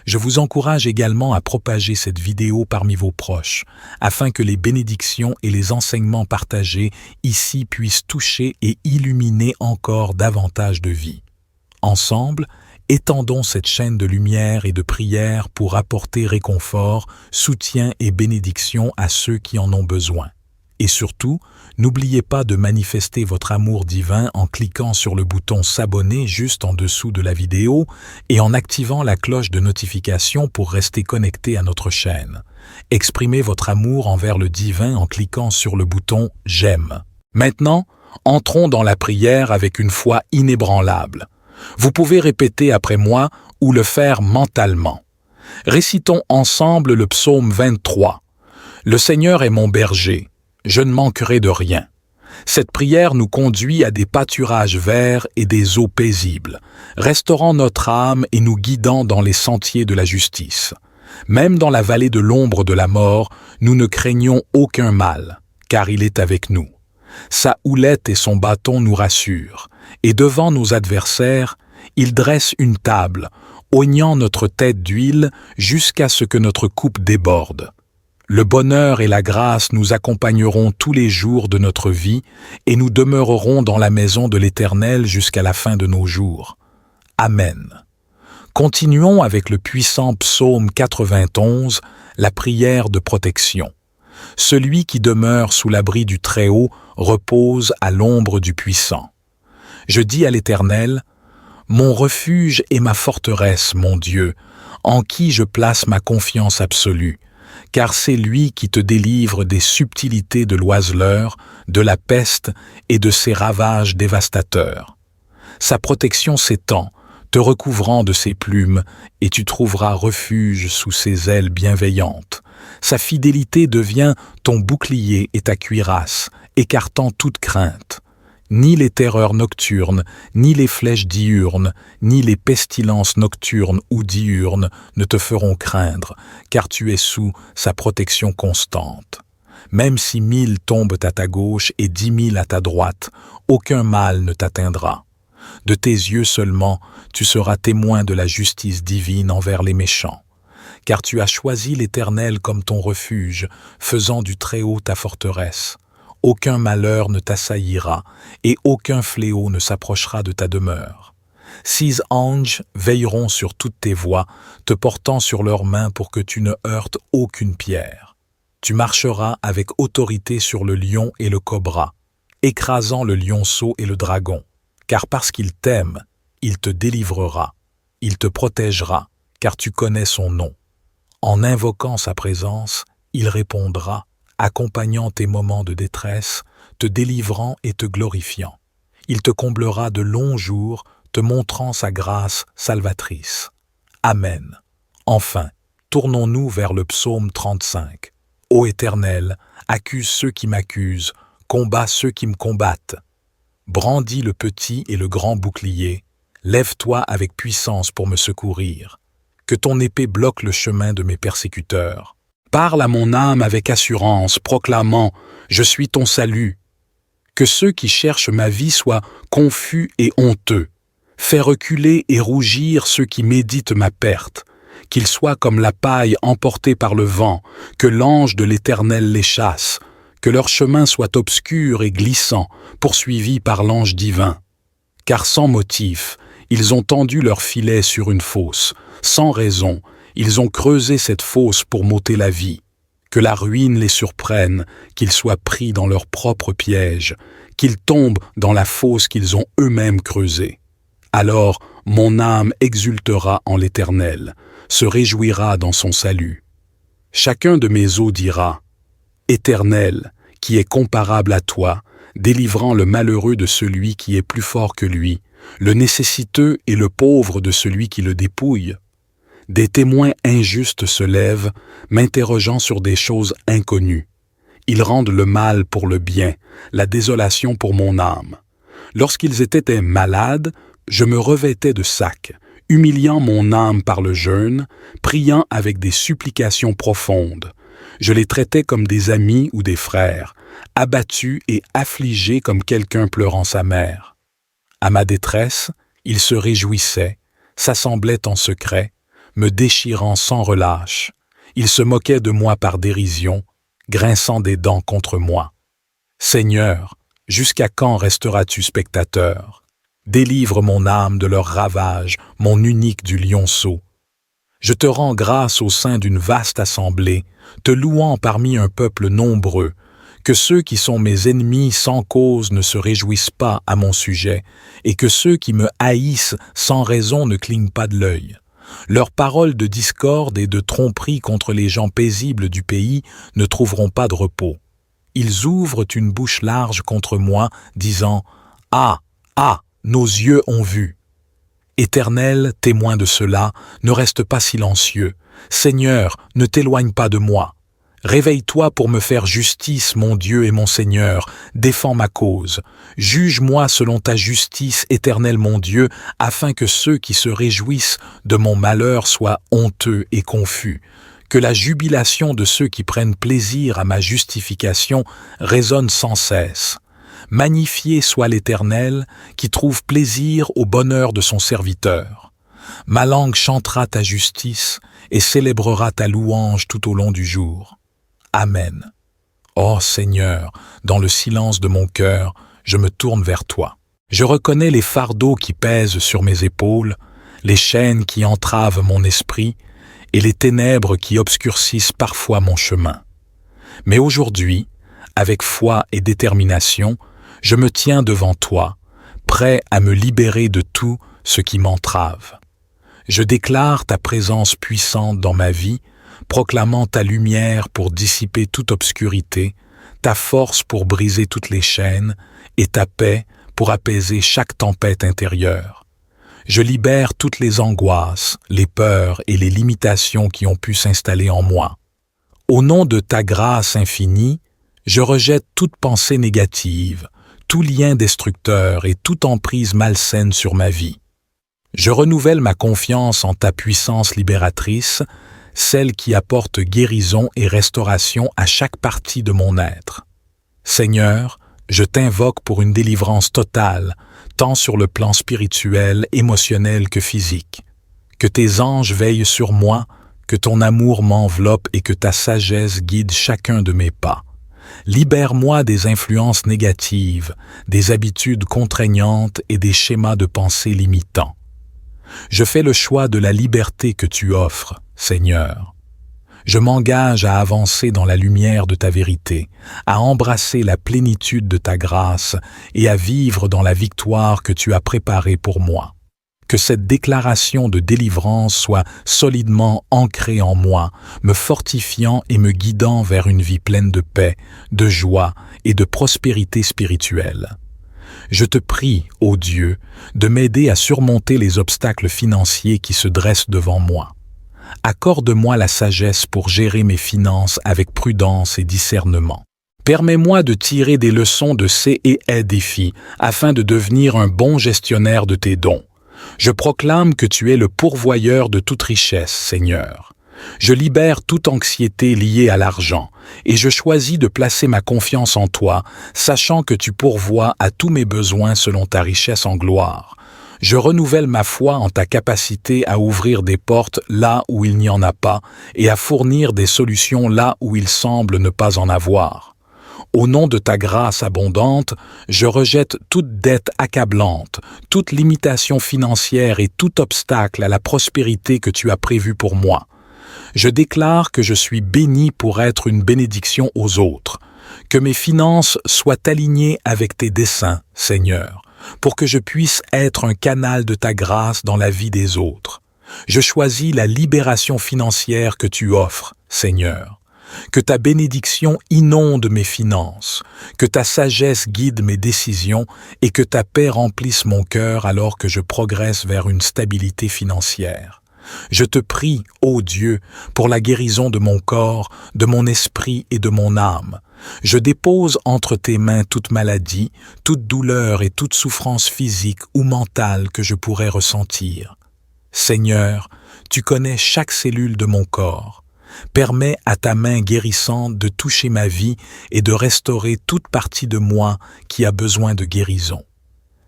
[SPEAKER 1] Je vous encourage également à propager cette vidéo parmi vos proches, afin que les bénédictions et les enseignements partagés ici puissent toucher et illuminer encore davantage de vies. Ensemble, étendons cette chaîne de lumière et de prière pour apporter réconfort, soutien et bénédiction à ceux qui en ont besoin. Et surtout, n'oubliez pas de manifester votre amour divin en cliquant sur le bouton s'abonner juste en dessous de la vidéo et en activant la cloche de notification pour rester connecté à notre chaîne. Exprimez votre amour envers le divin en cliquant sur le bouton j'aime. Maintenant, entrons dans la prière avec une foi inébranlable. Vous pouvez répéter après moi ou le faire mentalement. Récitons ensemble le psaume 23. Le Seigneur est mon berger. Je ne manquerai de rien. Cette prière nous conduit à des pâturages verts et des eaux paisibles, restaurant notre âme et nous guidant dans les sentiers de la justice. Même dans la vallée de l'ombre de la mort, nous ne craignons aucun mal, car il est avec nous. Sa houlette et son bâton nous rassurent, et devant nos adversaires, il dresse une table, oignant notre tête d'huile jusqu'à ce que notre coupe déborde. Le bonheur et la grâce nous accompagneront tous les jours de notre vie et nous demeurerons dans la maison de l'Éternel jusqu'à la fin de nos jours. Amen. Continuons avec le puissant psaume 91, la prière de protection. Celui qui demeure sous l'abri du Très-Haut repose à l'ombre du Puissant. Je dis à l'Éternel, « Mon refuge et ma forteresse, mon Dieu, en qui je place ma confiance absolue. » Car c'est lui qui te délivre des subtilités de l'oiseleur, de la peste et de ses ravages dévastateurs. Sa protection s'étend, te recouvrant de ses plumes, et tu trouveras refuge sous ses ailes bienveillantes. Sa fidélité devient ton bouclier et ta cuirasse, écartant toute crainte. Ni les terreurs nocturnes, ni les flèches diurnes, ni les pestilences nocturnes ou diurnes ne te feront craindre, car tu es sous sa protection constante. Même si 1000 tombent à ta gauche et 10 000 à ta droite, aucun mal ne t'atteindra. De tes yeux seulement, tu seras témoin de la justice divine envers les méchants. car tu as choisi l'Éternel comme ton refuge, faisant du Très-Haut ta forteresse. Aucun malheur ne t'assaillira, et aucun fléau ne s'approchera de ta demeure. 6 anges veilleront sur toutes tes voies, te portant sur leurs mains pour que tu ne heurtes aucune pierre. Tu marcheras avec autorité sur le lion et le cobra, écrasant le lionceau et le dragon, car parce qu'il t'aime, il te délivrera, il te protégera, car tu connais son nom. En invoquant sa présence, il répondra, accompagnant tes moments de détresse, te délivrant et te glorifiant. Il te comblera de longs jours, te montrant sa grâce salvatrice. Amen. Enfin, tournons-nous vers le psaume 35. Ô Éternel, accuse ceux qui m'accusent, combat ceux qui me combattent. Brandis le petit et le grand bouclier, lève-toi avec puissance pour me secourir. Que ton épée bloque le chemin de mes persécuteurs. Parle à mon âme avec assurance, proclamant « Je suis ton salut ». Que ceux qui cherchent ma vie soient confus et honteux. Fais reculer et rougir ceux qui méditent ma perte. Qu'ils soient comme la paille emportée par le vent, que l'ange de l'Éternel les chasse. Que leur chemin soit obscur et glissant, poursuivi par l'ange divin. Car sans motif, ils ont tendu leur filet sur une fosse. Sans raison, ils ont creusé cette fosse pour m'ôter la vie. Que la ruine les surprenne, qu'ils soient pris dans leur propre piège, qu'ils tombent dans la fosse qu'ils ont eux-mêmes creusée. Alors mon âme exultera en l'Éternel, se réjouira dans son salut. Chacun de mes os dira, « Éternel, qui est comparable à toi, délivrant le malheureux de celui qui est plus fort que lui, le nécessiteux et le pauvre de celui qui le dépouille. » Des témoins injustes se lèvent, m'interrogeant sur des choses inconnues. Ils rendent le mal pour le bien, la désolation pour mon âme. Lorsqu'ils étaient malades, je me revêtais de sac, humiliant mon âme par le jeûne, priant avec des supplications profondes. Je les traitais comme des amis ou des frères, abattus et affligés comme quelqu'un pleurant sa mère. À ma détresse, ils se réjouissaient, s'assemblaient en secret, me déchirant sans relâche. Ils se moquaient de moi par dérision, grinçant des dents contre moi. Seigneur, jusqu'à quand resteras-tu spectateur? Délivre mon âme de leurs ravages, mon unique du lionceau. Je te rends grâce au sein d'une vaste assemblée, te louant parmi un peuple nombreux, que ceux qui sont mes ennemis sans cause ne se réjouissent pas à mon sujet, et que ceux qui me haïssent sans raison ne clignent pas de l'œil. Leurs paroles de discorde et de tromperie contre les gens paisibles du pays ne trouveront pas de repos. Ils ouvrent une bouche large contre moi, disant « Ah, ah, nos yeux ont vu ». Éternel, témoin de cela, ne reste pas silencieux. Seigneur, ne t'éloigne pas de moi. Réveille-toi pour me faire justice, mon Dieu et mon Seigneur, défends ma cause. Juge-moi selon ta justice, Éternel mon Dieu, afin que ceux qui se réjouissent de mon malheur soient honteux et confus. Que la jubilation de ceux qui prennent plaisir à ma justification résonne sans cesse. Magnifié soit l'Éternel, qui trouve plaisir au bonheur de son serviteur. Ma langue chantera ta justice et célébrera ta louange tout au long du jour. Amen. Ô Seigneur, dans le silence de mon cœur, je me tourne vers toi. Je reconnais les fardeaux qui pèsent sur mes épaules, les chaînes qui entravent mon esprit et les ténèbres qui obscurcissent parfois mon chemin. Mais aujourd'hui, avec foi et détermination, je me tiens devant toi, prêt à me libérer de tout ce qui m'entrave. Je déclare ta présence puissante dans ma vie, proclamant ta lumière pour dissiper toute obscurité, ta force pour briser toutes les chaînes et ta paix pour apaiser chaque tempête intérieure. Je libère toutes les angoisses, les peurs et les limitations qui ont pu s'installer en moi. Au nom de ta grâce infinie, je rejette toute pensée négative, tout lien destructeur et toute emprise malsaine sur ma vie. Je renouvelle ma confiance en ta puissance libératrice, celle qui apporte guérison et restauration à chaque partie de mon être. Seigneur, je t'invoque pour une délivrance totale, tant sur le plan spirituel, émotionnel que physique. Que tes anges veillent sur moi, que ton amour m'enveloppe et que ta sagesse guide chacun de mes pas. Libère-moi des influences négatives, des habitudes contraignantes et des schémas de pensée limitants. Je fais le choix de la liberté que tu offres, Seigneur. Je m'engage à avancer dans la lumière de ta vérité, à embrasser la plénitude de ta grâce et à vivre dans la victoire que tu as préparée pour moi. Que cette déclaration de délivrance soit solidement ancrée en moi, me fortifiant et me guidant vers une vie pleine de paix, de joie et de prospérité spirituelle. Je te prie, ô Dieu, de m'aider à surmonter les obstacles financiers qui se dressent devant moi. Accorde-moi la sagesse pour gérer mes finances avec prudence et discernement. Permets-moi de tirer des leçons de ces et les défis afin de devenir un bon gestionnaire de tes dons. Je proclame que tu es le pourvoyeur de toute richesse, Seigneur. Je libère toute anxiété liée à l'argent et je choisis de placer ma confiance en toi, sachant que tu pourvois à tous mes besoins selon ta richesse en gloire. Je renouvelle ma foi en ta capacité à ouvrir des portes là où il n'y en a pas et à fournir des solutions là où il semble ne pas en avoir. Au nom de ta grâce abondante, je rejette toute dette accablante, toute limitation financière et tout obstacle à la prospérité que tu as prévue pour moi. Je déclare que je suis béni pour être une bénédiction aux autres, que mes finances soient alignées avec tes desseins, Seigneur, pour que je puisse être un canal de ta grâce dans la vie des autres. Je choisis la libération financière que tu offres, Seigneur. Que ta bénédiction inonde mes finances, que ta sagesse guide mes décisions et que ta paix remplisse mon cœur alors que je progresse vers une stabilité financière. Je te prie, ô Dieu, pour la guérison de mon corps, de mon esprit et de mon âme. Je dépose entre tes mains toute maladie, toute douleur et toute souffrance physique ou mentale que je pourrais ressentir. Seigneur, tu connais chaque cellule de mon corps. Permets à ta main guérissante de toucher ma vie et de restaurer toute partie de moi qui a besoin de guérison.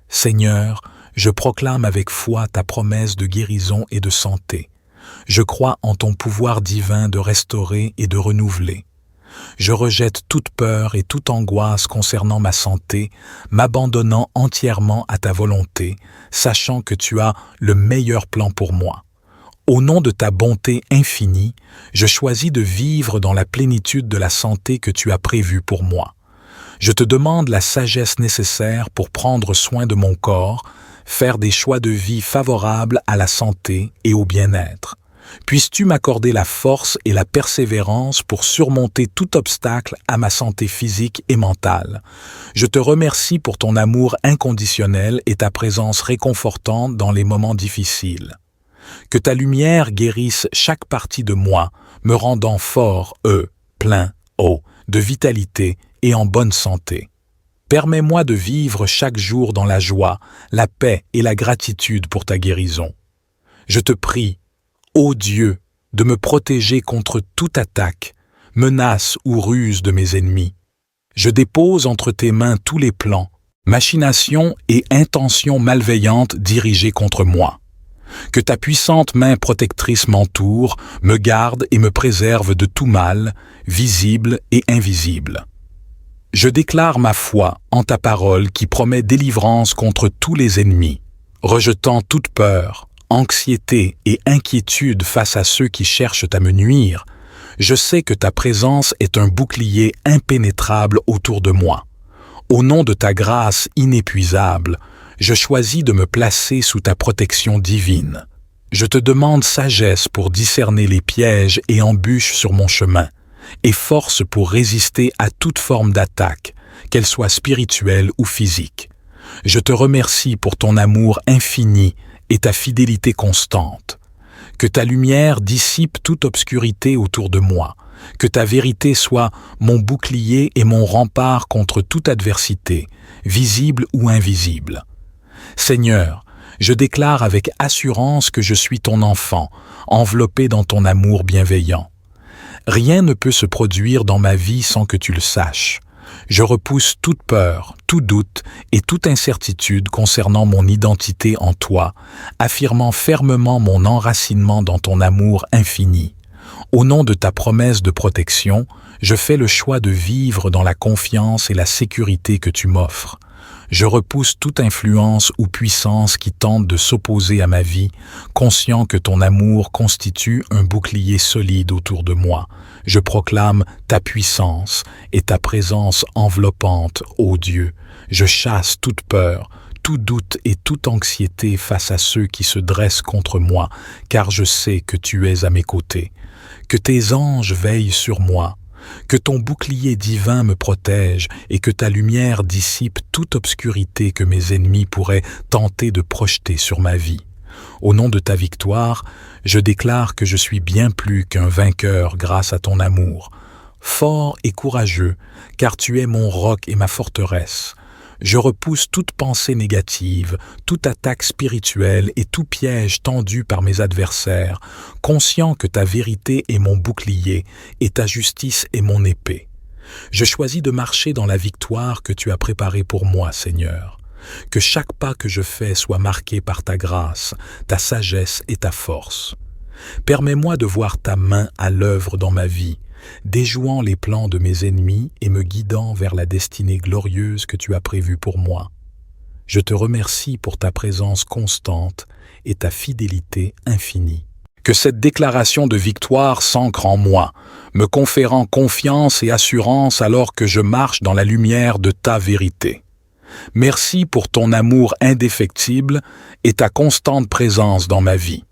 [SPEAKER 1] Seigneur, je proclame avec foi ta promesse de guérison et de santé. Je crois en ton pouvoir divin de restaurer et de renouveler. Je rejette toute peur et toute angoisse concernant ma santé, m'abandonnant entièrement à ta volonté, sachant que tu as le meilleur plan pour moi. Au nom de ta bonté infinie, je choisis de vivre dans la plénitude de la santé que tu as prévue pour moi. Je te demande la sagesse nécessaire pour prendre soin de mon corps, faire des choix de vie favorables à la santé et au bien-être. Puisses-tu m'accorder la force et la persévérance pour surmonter tout obstacle à ma santé physique et mentale. Je te remercie pour ton amour inconditionnel et ta présence réconfortante dans les moments difficiles. Que ta lumière guérisse chaque partie de moi, me rendant fort, plein, de vitalité et en bonne santé. Permets-moi de vivre chaque jour dans la joie, la paix et la gratitude pour ta guérison. Je te prie, ô Dieu, de me protéger contre toute attaque, menace ou ruse de mes ennemis. Je dépose entre tes mains tous les plans, machinations et intentions malveillantes dirigées contre moi. Que ta puissante main protectrice m'entoure, me garde et me préserve de tout mal, visible et invisible. Je déclare ma foi en ta parole qui promet délivrance contre tous les ennemis, rejetant toute peur, anxiété et inquiétude face à ceux qui cherchent à me nuire. Je sais que ta présence est un bouclier impénétrable autour de moi. Au nom de ta grâce inépuisable, je choisis de me placer sous ta protection divine. Je te demande sagesse pour discerner les pièges et embûches sur mon chemin, et force pour résister à toute forme d'attaque, qu'elle soit spirituelle ou physique. Je te remercie pour ton amour infini et ta fidélité constante. Que ta lumière dissipe toute obscurité autour de moi, que ta vérité soit mon bouclier et mon rempart contre toute adversité, visible ou invisible. Seigneur, je déclare avec assurance que je suis ton enfant, enveloppé dans ton amour bienveillant. Rien ne peut se produire dans ma vie sans que tu le saches. Je repousse toute peur, tout doute et toute incertitude concernant mon identité en toi, affirmant fermement mon enracinement dans ton amour infini. Au nom de ta promesse de protection, je fais le choix de vivre dans la confiance et la sécurité que tu m'offres. Je repousse toute influence ou puissance qui tente de s'opposer à ma vie, conscient que ton amour constitue un bouclier solide autour de moi. Je proclame ta puissance et ta présence enveloppante, ô Dieu. Je chasse toute peur, tout doute et toute anxiété face à ceux qui se dressent contre moi, car je sais que tu es à mes côtés. Que tes anges veillent sur moi, que ton bouclier divin me protège et que ta lumière dissipe toute obscurité que mes ennemis pourraient tenter de projeter sur ma vie. Au nom de ta victoire, je déclare que je suis bien plus qu'un vainqueur grâce à ton amour. Fort et courageux, car tu es mon roc et ma forteresse. Je repousse toute pensée négative, toute attaque spirituelle et tout piège tendu par mes adversaires, conscient que ta vérité est mon bouclier et ta justice est mon épée. Je choisis de marcher dans la victoire que tu as préparée pour moi, Seigneur. Que chaque pas que je fais soit marqué par ta grâce, ta sagesse et ta force. Permets-moi de voir ta main à l'œuvre dans ma vie, déjouant les plans de mes ennemis et me guidant vers la destinée glorieuse que tu as prévue pour moi. Je te remercie pour ta présence constante et ta fidélité infinie. Que cette déclaration de victoire s'ancre en moi, me conférant confiance et assurance alors que je marche dans la lumière de ta vérité. Merci pour ton amour indéfectible et ta constante présence dans ma vie.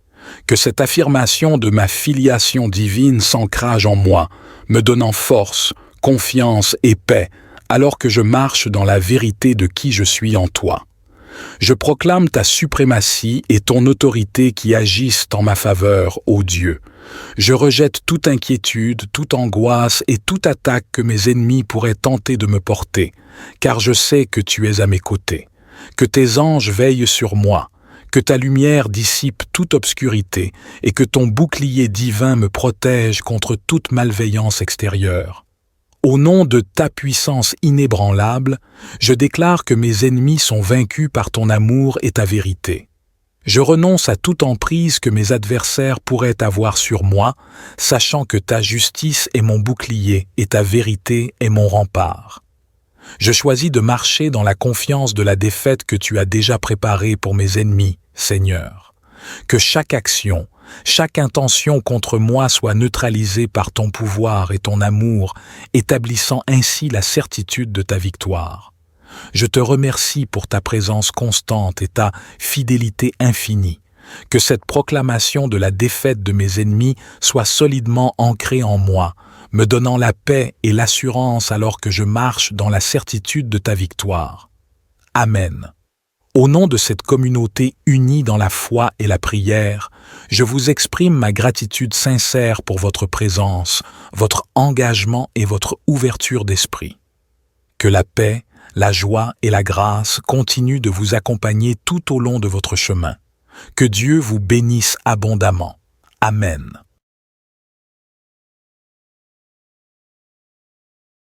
[SPEAKER 1] Que cette affirmation de ma filiation divine s'ancrage en moi, me donnant force, confiance et paix, alors que je marche dans la vérité de qui je suis en toi. Je proclame ta suprématie et ton autorité qui agissent en ma faveur, ô Dieu. Je rejette toute inquiétude, toute angoisse et toute attaque que mes ennemis pourraient tenter de me porter, car je sais que tu es à mes côtés. Que tes anges veillent sur moi, que ta lumière dissipe toute obscurité et que ton bouclier divin me protège contre toute malveillance extérieure. Au nom de ta puissance inébranlable, je déclare que mes ennemis sont vaincus par ton amour et ta vérité. Je renonce à toute emprise que mes adversaires pourraient avoir sur moi, sachant que ta justice est mon bouclier et ta vérité est mon rempart. Je choisis de marcher dans la confiance de la défaite que tu as déjà préparée pour mes ennemis, Seigneur. Que chaque action, chaque intention contre moi soit neutralisée par ton pouvoir et ton amour, établissant ainsi la certitude de ta victoire. Je te remercie pour ta présence constante et ta fidélité infinie. Que cette proclamation de la défaite de mes ennemis soit solidement ancrée en moi, me donnant la paix et l'assurance alors que je marche dans la certitude de ta victoire. Amen. Au nom de cette communauté unie dans la foi et la prière, je vous exprime ma gratitude sincère pour votre présence, votre engagement et votre ouverture d'esprit. Que la paix, la joie et la grâce continuent de vous accompagner tout au long de votre chemin. Que Dieu vous bénisse abondamment. Amen.